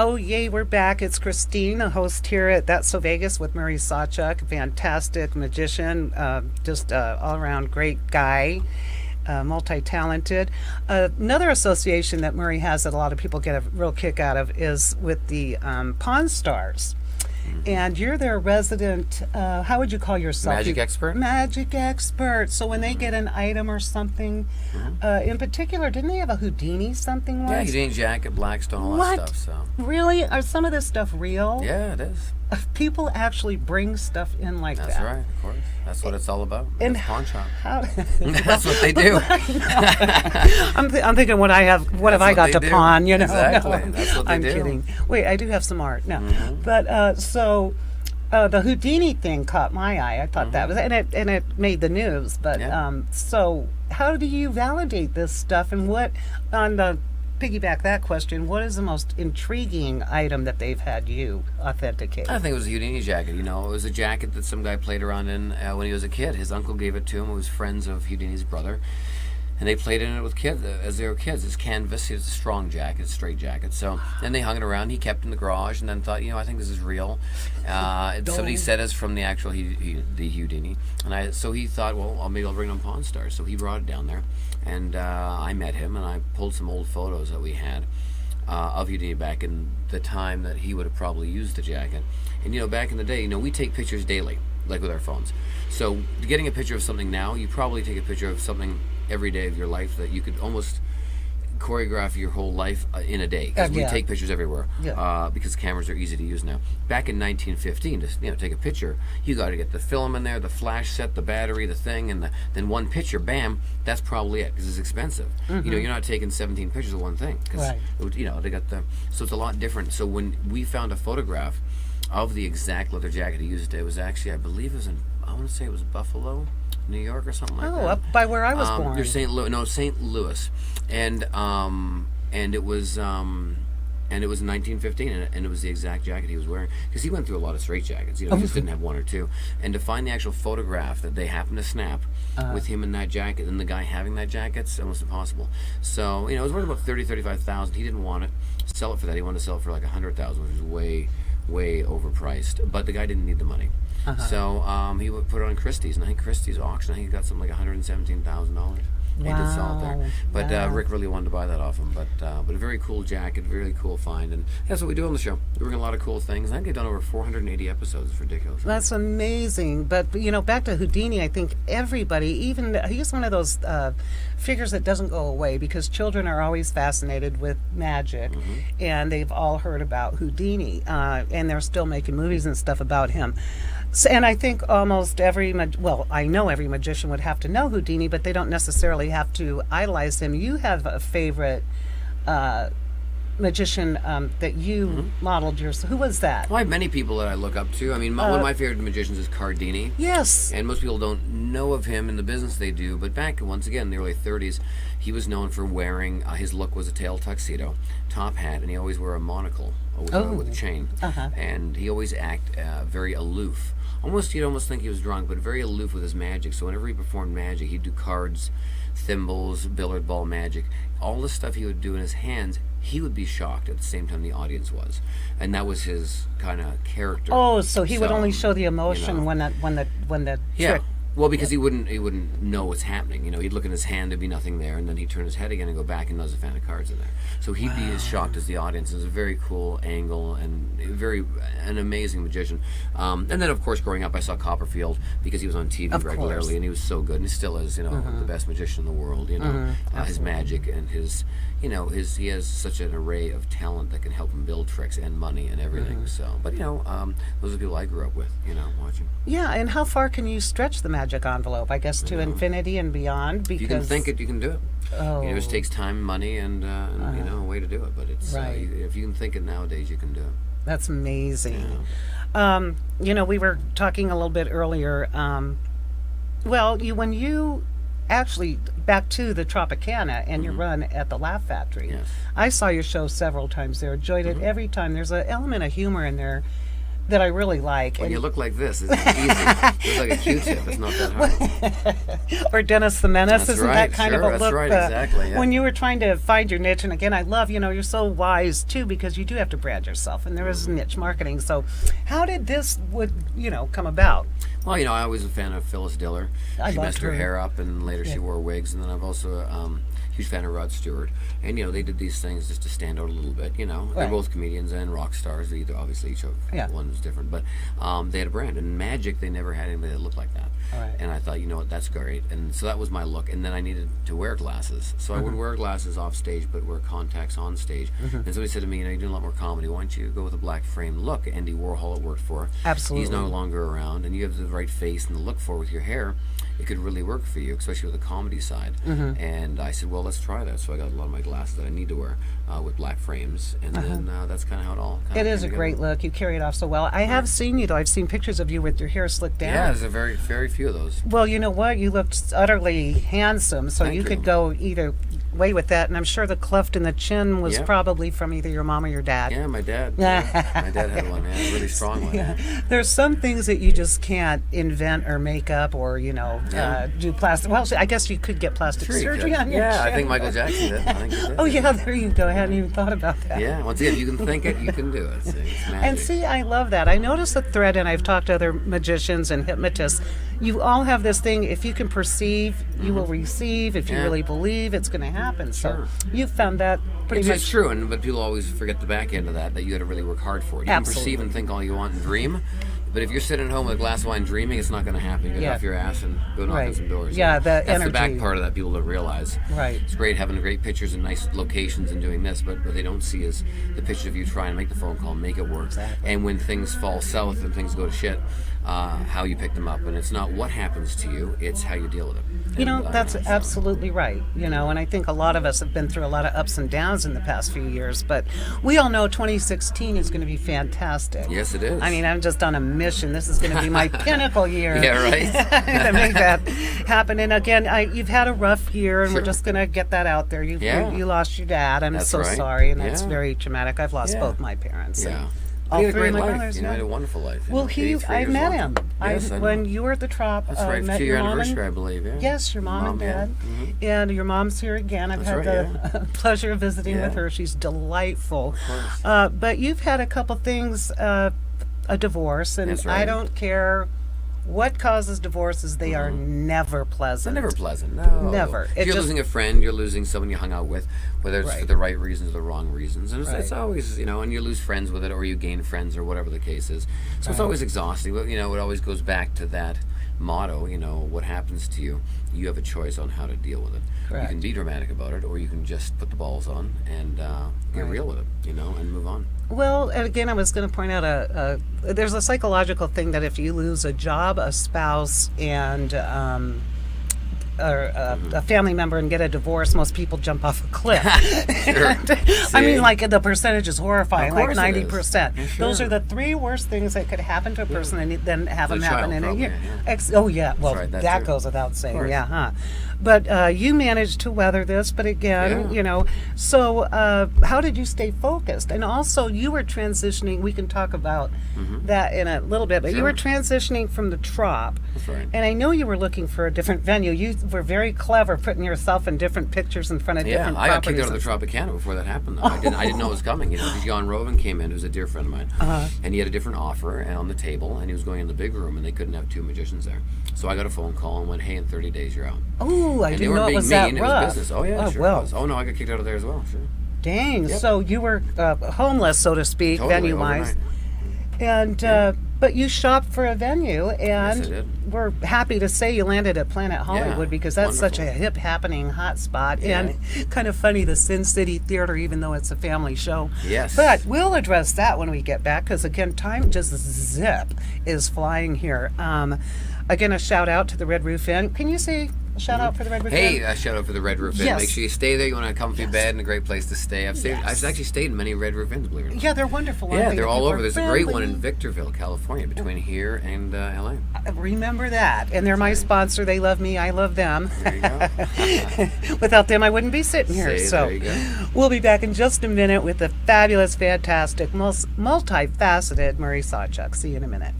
Oh, yay, we're back. It's Christine, a host here at That's So Vegas with Murray SawChuck, fantastic magician, just all around great guy, multi talented. Another association that Murray has that a lot of people get a real kick out of is with the Pawn Stars. And you're their resident, how would you call yourself? Magic expert? Magic expert. So when they get an item or something, in particular, didn't they have a Houdini something once? Yeah, Houdini jacket, Blackstone, all What? that stuff. So Really? Are some of this stuff real? yeah, it is. People actually bring stuff in like That's that. right, of course. That's what it's all about. And It's a pawn shop. How, That's what they do. I'm thinking what I have. What have That's I got what to they do. pawn? You know, Exactly. No, That's what they I'm do. kidding. Wait, I do have some art. No, but so the Houdini thing caught my eye. I thought that was, and it made the news. But Yeah. so how do you validate this stuff? And what on the piggyback that question? What is the most intriguing item that they've had you authenticate? I think it was a Houdini jacket. You know, it was a jacket that some guy played around in when he was a kid. His uncle gave it to him. It was friends of Houdini's brother. And they played in it with kids as they were kids. It's canvas. It's a strong jacket, straight jacket. So then they hung it around. He kept it in the garage, and then thought, I think this is real. Somebody said it's from the actual the Houdini, and so he thought, well, maybe I'll bring it on Pawn Stars. So he brought it down there, and I met him, and I pulled some old photos that we had of Houdini back in the time that he would have probably used the jacket. And back in the day, we take pictures daily, like with our phones. So getting a picture of something now, you probably take a picture of something every day of your life that you could almost choreograph your whole life in a day, because we take pictures everywhere because cameras are easy to use now. Back in 1915, to take a picture, you got to get the film in there, the flash set, the battery, the thing, and then one picture, bam, that's probably it, because it's expensive. You're not taking 17 pictures of one thing, because they got so it's a lot different. So when we found a photograph of the exact leather jacket he used, it was actually, I believe it was I want to say it was Buffalo, New York, or something like that. Oh, up by where I was born. You're St. Louis, and it was 1915, and it was the exact jacket he was wearing, because he went through a lot of straight jackets. He just didn't have one or two. And to find the actual photograph that they happened to snap with him in that jacket and the guy having that jacket, it's almost impossible. So it was worth about $35,000. He didn't want it, sell it for that. He wanted to sell it for like $100,000, which was way overpriced. But the guy didn't need the money. So he would put it on Christie's, and I think Christie's auction, I think he got something like $117,000. He did sell it there. But Rick really wanted to buy that off him. But a very cool jacket, really cool find. And that's what we do on the show. We bring a lot of cool things. I think they've done over 480 episodes. It's ridiculous. That's amazing. But, back to Houdini, I think everybody, even, he's one of those figures that doesn't go away, because children are always fascinated with magic. And they've all heard about Houdini. And they're still making movies and stuff about him. So, and I think almost I know every magician would have to know Houdini, but they don't necessarily have to idolize him. You have a favorite magician that you modeled yourself. Who was that? Well, I have many people that I look up to. I mean, one of my favorite magicians is Cardini. Yes. And most people don't know of him in the business they do, but back, once again, in the early 30s, he was known for wearing, his look was a tail tuxedo, top hat, and he always wore a monocle with a chain. And he always act very aloof. You'd almost think he was drunk, but very aloof with his magic. So whenever he performed magic, he'd do cards, thimbles, billiard ball magic. All the stuff he would do in his hands, he would be shocked at the same time the audience was. And that was his kind of character. Oh, so he would only show the emotion when the trick. Well, because he wouldn't know what's happening. He'd look in his hand, there'd be nothing there, and then he'd turn his head again and go back, and there's a fan of cards in there. So he'd be as shocked as the audience. It was a very cool angle, and an amazing magician. And then, of course, growing up, I saw Copperfield, because he was on TV regularly, and he was so good, and he still is, the best magician in the world. His magic and his he has such an array of talent that can help him build tricks and money and everything. So, but those are the people I grew up with, watching. Yeah, and how far can you stretch the magic envelope? I guess to infinity and beyond. Because if you can think it, you can do it. Oh. It just takes time, money, and a way to do it. But it's if you can think it nowadays, you can do it. That's amazing. Yeah. We were talking a little bit earlier. When you actually back to the Tropicana and your run at the Laugh Factory. Yes. I saw your show several times there. Enjoyed it every time. There's an element of humor in there that I really like. When And- you look like this, it's easy. It's like a Q-tip. It's not that hard. or Dennis the Menace, That's isn't right, that kind sure, of a that's look? right, exactly, yeah. When you were trying to find your niche, and again, I love, you're so wise too, because you do have to brand yourself, and there is Mm-hmm. niche marketing. So, how did this come about? Well, I was a fan of Phyllis Diller. I She loved messed her her. hair up, and later she wore wigs. And then I've also a huge fan of Rod Stewart. And they did these things just to stand out a little bit. They're Right. both comedians and rock stars. They either obviously each of Yeah. one was different, but they had a brand. And Magic, they never had anybody that looked like that. All right. And I thought, what, that's great. And so that was my look. And then I needed to wear glasses, so I would wear glasses off stage, but wear contacts on stage. And somebody said to me, you're doing a lot more comedy. Why don't you go with a black frame look? Andy Warhol it worked for. Absolutely. He's no longer around, and you have the right face and the look for with your hair. It could really work for you, especially with the comedy side. And I said, well, let's try that. So I got a lot of my glasses that I need to wear with black frames, and then that's kind of how it all. It is a great look. You carry it off so well. I have seen you though. I've seen pictures of you with your hair slicked down. Yeah, there's a very, very few of those. Well, you know what? You looked utterly handsome, so Thank you you. could go either way with that. And I'm sure the cleft in the chin was Yep. probably from either your mom or your dad. Yeah, my dad. My dad had one. Yeah, a really strong one. Yeah. There's some things that you just can't invent or make up or, do plastic. Well, I guess you could get plastic Sure you surgery could. on your Yeah, I chin. think Michael Jackson did. I think he did. Oh, yeah, there you go. I hadn't even thought about that. Yeah, once again, if you can think it, you can do it. It's magic. And see, I love that. I noticed the thread, and I've talked to other magicians and hypnotists. You all have this thing, if you can perceive, you will receive. If you Yeah. really believe, it's going to happen. So Sure. you found that pretty It's much. true, but people always forget the back end of that you got to really work hard for it. You can perceive Absolutely. and think all you want and dream, but if you're sitting at home with a glass of wine dreaming, it's not going to happen. You get Yeah. off your ass and go knock on Right. some doors. Yeah, the that's energy. the back part of that people don't realize. Right. It's great having great pictures and nice locations and doing this, but what they don't see is the picture of you trying to make the phone call, make it work, Exactly. and when things fall south and things go to shit, how you pick them up. And it's not what happens to you, it's how you deal with it. And, That's so- absolutely right. And I think a lot of us have been through a lot of ups and downs in the past few years, but we all know 2016 is going to be fantastic. Yes, it is. I mean, I'm just on a mission. This is going to be my pinnacle year. Yeah, right. to make that happen. And again, you've had a rough year, and we're Sure. just going to get that out there. Yeah. You lost your dad. I'm That's so right. sorry, and that's Yeah. very traumatic. I've lost Yeah. both my parents. and Yeah. All He had a three great of my life. brothers. He yeah. had a wonderful life. Well, 83 I years met old. him. Yes, I know. When you were at the Trop. That's right. met 2 year your mom anniversary, I and- believe. Yeah. Yes, your mom and dad. Yeah. And your mom's here again. I've That's had right, the pleasure of visiting with Yeah. her. She's delightful. course. But you've had a couple things, a divorce, and That's I right. don't care what causes divorces, they are never pleasant. They're never pleasant. No. Never. If It you're just- losing a friend, you're losing someone you hung out with, whether it's Right. for the right reasons or the wrong reasons. And it's Right. always, and you lose friends with it, or you gain friends, or whatever the case is. So it's always exhausting. But, it always goes back to that motto, what happens to you, you have a choice on how to deal with it. Correct. You can be dramatic about it, or you can just put the balls on and get Right. real with it, and move on. Well, and again, I was going to point out there's a psychological thing that if you lose a job, a spouse, and or a family member and get a divorce, most people jump off a cliff. Sure. And, I mean, See? like the percentage is horrifying, Of like course it is. 90%. Yeah, Those sure. are the three worst things that could happen to a person, and then have For them the happen child, in a probably, year. yeah. Oh yeah, well right, that that too. goes without saying, course. yeah, huh? But you managed to weather this. But again, Yeah. So how did you stay focused? And also, you were transitioning. We can talk about that in a little bit. But you Sure. were transitioning from the Trop. That's right. And I know you were looking for a different venue. You were very clever putting yourself in different pictures in front of Yeah, different I got kicked properties. out of the Tropicana before that happened. Though. I didn't know it was coming. Because John Roven came in, who's a dear friend of mine, and he had a different offer on the table, and he was going in the big room, and they couldn't have two magicians there. So I got a phone call and went, "Hey, in 30 days you're out." Oh, I And they didn't weren't know it being was that mean. It rough. was business. Oh yeah, sure. well. It was. Oh no, I got kicked out of there as well. Sure. Dang. Yep. So you were homeless, so to speak, Totally, venue-wise. overnight. And but you shopped for a venue, and I did. we're happy to say you landed at Planet Hollywood because that's such a wonderful. hip, happening hot spot. Yeah. And kind of funny, the Sin City Theater, even though it's a family show. Yes. But we'll address that when we get back, because again, time just is flying here. Again, a shout out to the Red Roof Inn. Can you say shout out for the Red Roof Hey, Inn? shout out for the Red Roof Inn. Yes. Make sure you stay there. You want a comfy bed and a great place to stay. I've Yes. actually stayed in many Red Roof Inns, believe it or not. Yeah, they're wonderful. Aren't Yeah, they? they're The all people over. are There's a great one in friendly. Victorville, California, between here and LA. Remember that. And they're my sponsor. They love me. I love them. There you go. Without them, I wouldn't be sitting here. Say, So there you go. we'll be back in just a minute with the fabulous, fantastic, multifaceted Murray SawChuck. See you in a minute.